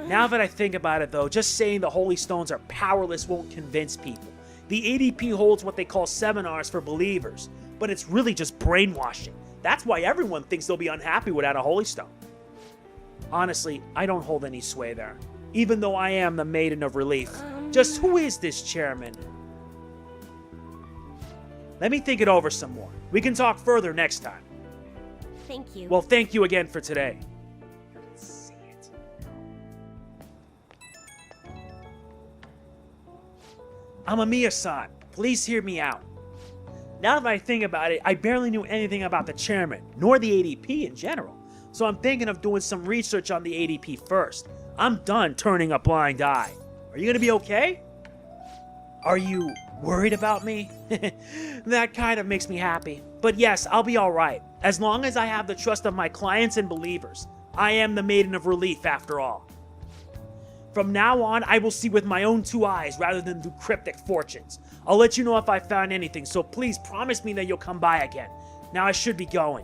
Now that I think about it though, just saying the Holy Stones are powerless won't convince people. The ADP holds what they call seminars for believers, but it's really just brainwashing. That's why everyone thinks they'll be unhappy without a Holy Stone. Honestly, I don't hold any sway there, even though I am the Maiden of Relief. Just who is this chairman? Let me think it over some more. We can talk further next time.
Thank you.
Well, thank you again for today. Amamiya-san, please hear me out. Now that I think about it, I barely knew anything about the chairman, nor the ADP in general. So I'm thinking of doing some research on the ADP first. I'm done turning a blind eye. Are you gonna be okay? Are you worried about me? That kind of makes me happy. But yes, I'll be alright, as long as I have the trust of my clients and believers. I am the Maiden of Relief, after all. From now on, I will see with my own 2 eyes rather than through cryptic fortunes. I'll let you know if I found anything, so please promise me that you'll come by again. Now I should be going.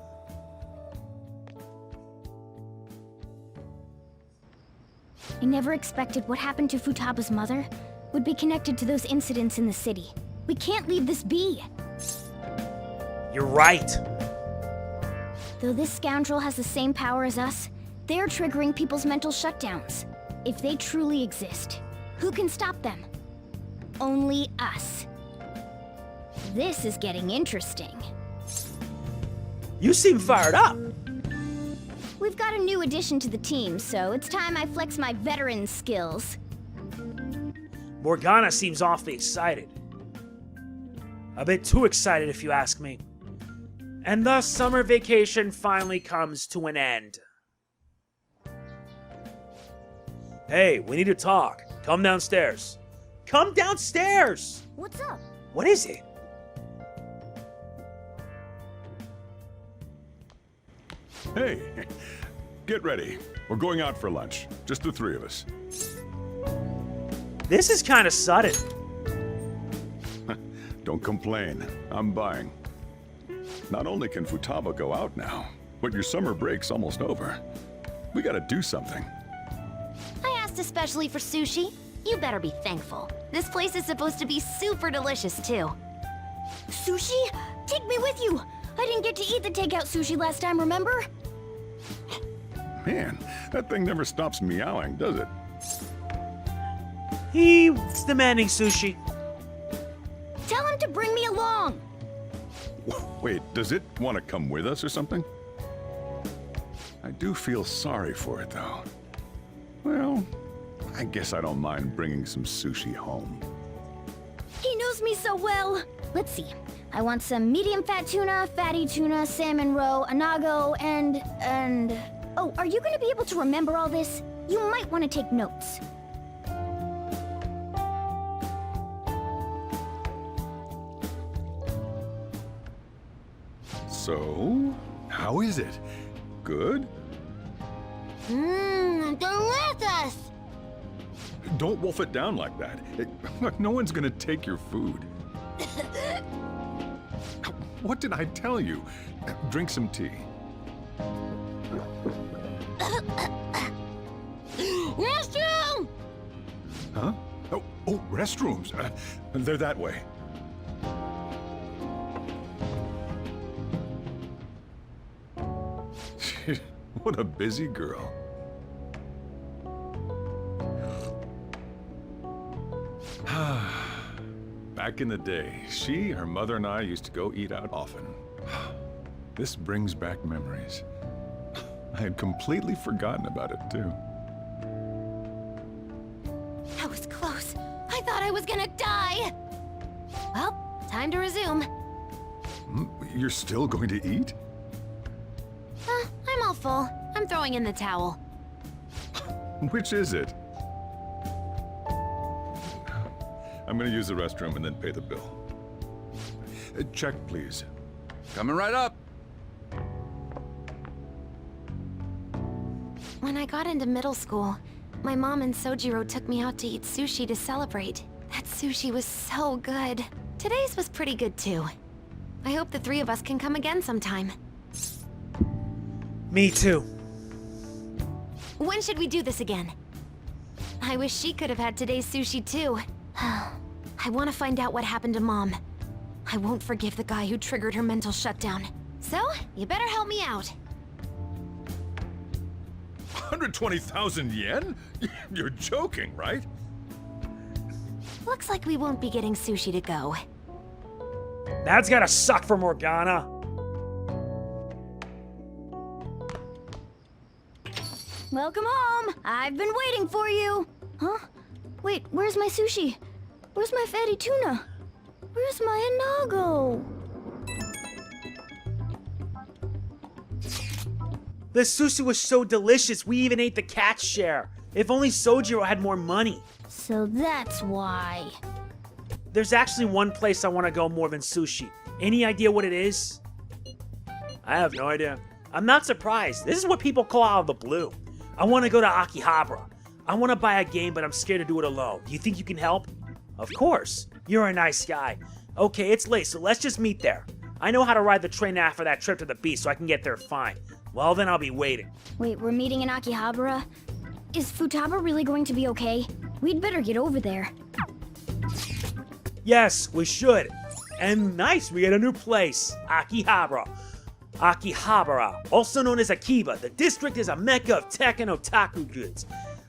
I never expected what happened to Futaba's mother would be connected to those incidents in the city. We can't leave this be.
You're right.
Though this scoundrel has the same power as us, they're triggering people's mental shutdowns. If they truly exist, who can stop them? Only us. This is getting interesting.
You seem fired up.
We've got a new addition to the team, so it's time I flex my veteran skills.
Morgana seems awfully excited. A bit too excited, if you ask me. And thus, summer vacation finally comes to an end. Hey, we need to talk. Come downstairs. Come downstairs!
What's up?
What is it?
Hey, get ready. We're going out for lunch. Just the 3 of us.
This is kind of sudden.
Don't complain. I'm buying. Not only can Futaba go out now, but your summer break's almost over. We gotta do something.
I asked especially for sushi. You better be thankful. This place is supposed to be super delicious, too.
Sushi? Take me with you! I didn't get to eat the takeout sushi last time, remember?
Man, that thing never stops meowing, does it?
He's demanding sushi.
Tell him to bring me along!
Wait, does it want to come with us or something? I do feel sorry for it, though. Well, I guess I don't mind bringing some sushi home.
He knows me so well! Let's see. I want some medium fat tuna, fatty tuna, salmon roe, anago, and... Oh, are you gonna be able to remember all this? You might want to take notes.
So, how is it? Good?
Delicious!
Don't wolf it down like that. No one's gonna take your food. What did I tell you? Drink some tea.
Restroom!
Huh? Oh, restrooms. They're that way. What a busy girl. Back in the day, she, her mother, and I used to go eat out often. This brings back memories. I had completely forgotten about it, too.
That was close. I thought I was gonna die. Well, time to resume.
You're still going to eat?
I'm all full. I'm throwing in the towel.
Which is it? I'm gonna use the restroom and then pay the bill. Check, please.
Coming right up.
When I got into middle school, my mom and Sojiro took me out to eat sushi to celebrate. That sushi was so good. Today's was pretty good too. I hope the 3 of us can come again sometime.
Me too.
When should we do this again? I wish she could have had today's sushi too. I want to find out what happened to Mom. I won't forgive the guy who triggered her mental shutdown. So, you better help me out.
120,000 yen? You're joking, right?
Looks like we won't be getting sushi to go.
That's gotta suck for Morgana.
Welcome home! I've been waiting for you! Huh? Wait, where's my sushi? Where's my fatty tuna? Where's my anago?
The sushi was so delicious, we even ate the cat's share. If only Sojiro had more money.
So that's why.
There's actually one place I want to go more than sushi. Any idea what it is? I have no idea. I'm not surprised. This is what people call out of the blue. I want to go to Akihabara. I want to buy a game, but I'm scared to do it alone. Do you think you can help? Of course. You're a nice guy. Okay, it's late, so let's just meet there. I know how to ride the train after that trip to the beach, so I can get there fine. Well, then I'll be waiting.
Wait, we're meeting in Akihabara? Is Futaba really going to be okay? We'd better get over there.
Yes, we should. And nice, we get a new place. Akihabara. Akihabara, also known as Akiba. The district is a mecca of tech and otaku goods.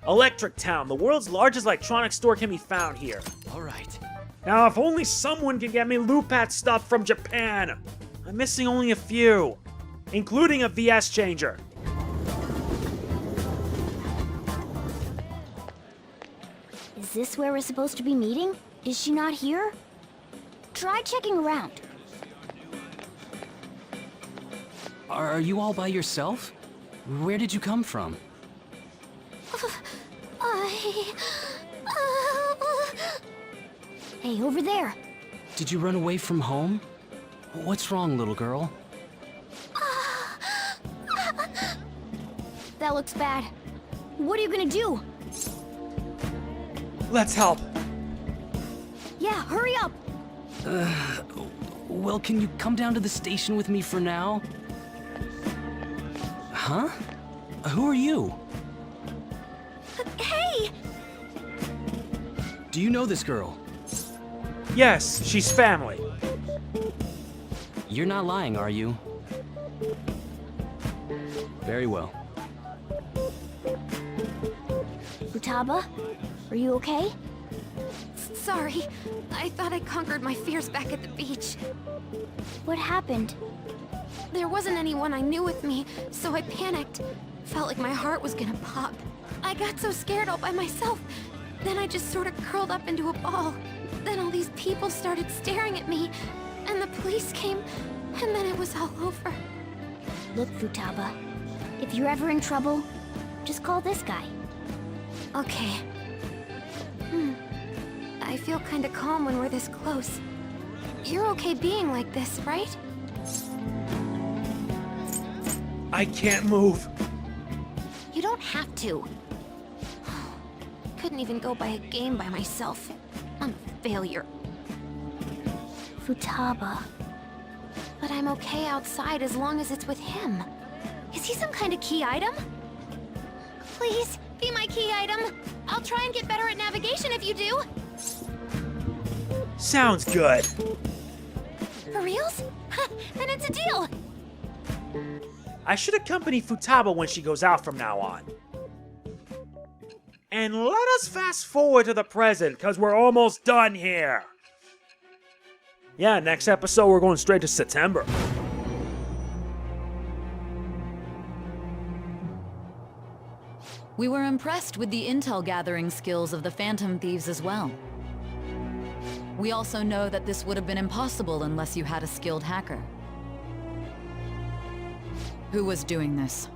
Electric Town, the world's largest electronics store, can be found here.
Alright.
Now, if only someone can get me Lupat stuff from Japan. I'm missing only a few, including a VS changer.
Is this where we're supposed to be meeting? Is she not here? Try checking around.
Are you all by yourself? Where did you come from?
Hey, over there.
Did you run away from home? What's wrong, little girl?
That looks bad. What are you gonna do?
Let's help.
Yeah, hurry up.
Well, can you come down to the station with me for now? Huh? Who are you?
Hey!
Do you know this girl?
Yes, she's family.
You're not lying, are you? Very well.
Futaba, are you okay?
Sorry, I thought I conquered my fears back at the beach.
What happened?
There wasn't anyone I knew with me, so I panicked. Felt like my heart was gonna pop. I got so scared all by myself. Then I just sort of curled up into a ball. Then all these people started staring at me, and the police came, and then it was all over.
Look, Futaba, if you're ever in trouble, just call this guy.
Okay. I feel kinda calm when we're this close. You're okay being like this, right?
I can't move.
You don't have to. Couldn't even go buy a game by myself. I'm a failure.
Futaba.
But I'm okay outside as long as it's with him. Is he some kind of key item? Please, be my key item. I'll try and get better at navigation if you do.
Sounds good.
For reals? Then it's a deal.
I should accompany Futaba when she goes out from now on. And let us fast forward to the present, because we're almost done here. Yeah, next episode we're going straight to September.
We were impressed with the intel gathering skills of the Phantom Thieves as well. We also know that this would have been impossible unless you had a skilled hacker. Who was doing this?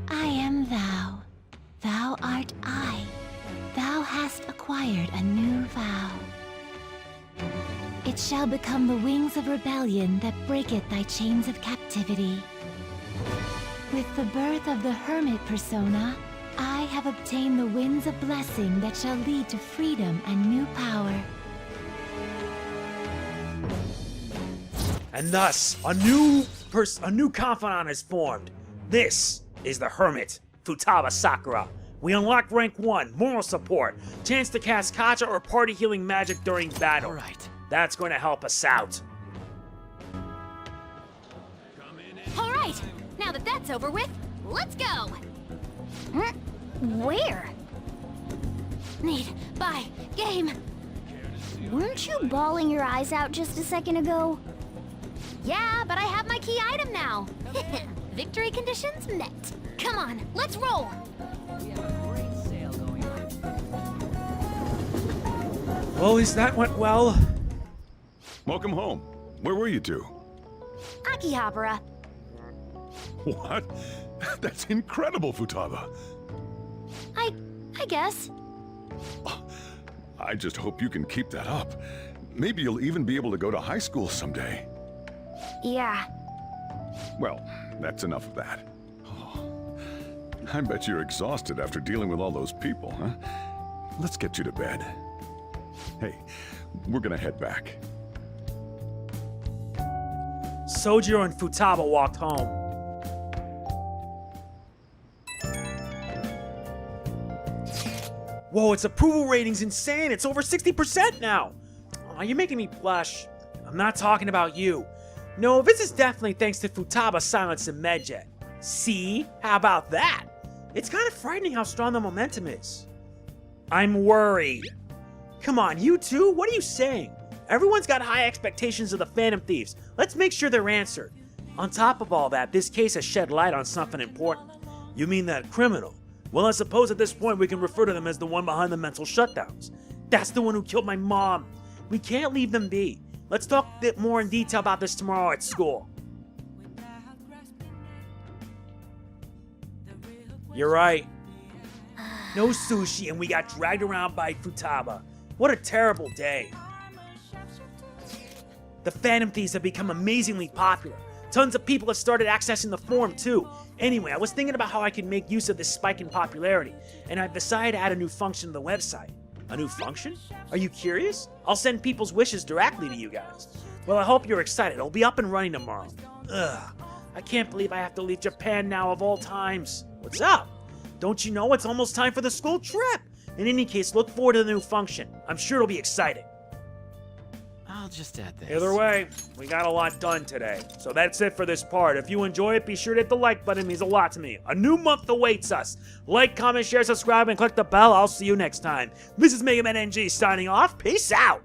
I am thou. Thou art I. Thou hast acquired a new vow. It shall become the wings of rebellion that breaketh thy chains of captivity. With the birth of the Hermit persona, I have obtained the winds of blessing that shall lead to freedom and new power.
And thus, a new confidant is formed. This is the Hermit, Futaba Sakura. We unlock rank 1, moral support, chance to cast Kacha or party healing magic during battle.
Alright.
That's going to help us out.
Alright, now that that's over with, let's go!
Where?
Need, buy, game.
Weren't you bawling your eyes out just a second ago?
Yeah, but I have my key item now. Victory conditions met. Come on, let's roll!
Well, at least that went well.
Welcome home. Where were you two?
Akihabara.
What? That's incredible, Futaba.
I guess.
I just hope you can keep that up. Maybe you'll even be able to go to high school someday.
Yeah.
Well, that's enough of that. Oh, I bet you're exhausted after dealing with all those people, huh? Let's get you to bed. Hey, we're gonna head back.
Sojiro and Futaba walked home. Whoa, its approval rating's insane. It's over 60% now. Aw, you're making me blush. I'm not talking about you. No, this is definitely thanks to Futaba's silence and Medjet. See? How about that? It's kind of frightening how strong the momentum is. I'm worried. Come on, you two? What are you saying? Everyone's got high expectations of the Phantom Thieves. Let's make sure they're answered. On top of all that, this case has shed light on something important. You mean that criminal? Well, I suppose at this point we can refer to them as the one behind the mental shutdowns. That's the one who killed my mom. We can't leave them be. Let's talk a bit more in detail about this tomorrow at school. You're right. No sushi, and we got dragged around by Futaba. What a terrible day. The Phantom Thieves have become amazingly popular. Tons of people have started accessing the forum too. Anyway, I was thinking about how I could make use of this spike in popularity, and I've decided to add a new function to the website. A new function? Are you curious? I'll send people's wishes directly to you guys. Well, I hope you're excited. It'll be up and running tomorrow. Ugh, I can't believe I have to leave Japan now of all times. What's up? Don't you know it's almost time for the school trip? In any case, look forward to the new function. I'm sure it'll be exciting.
I'll just add this.
Either way, we got a lot done today. So that's it for this part. If you enjoy it, be sure to hit the like button. It means a lot to me. A new month awaits us. Like, comment, share, subscribe, and click the bell. I'll see you next time. This is MegamanNG signing off. Peace out.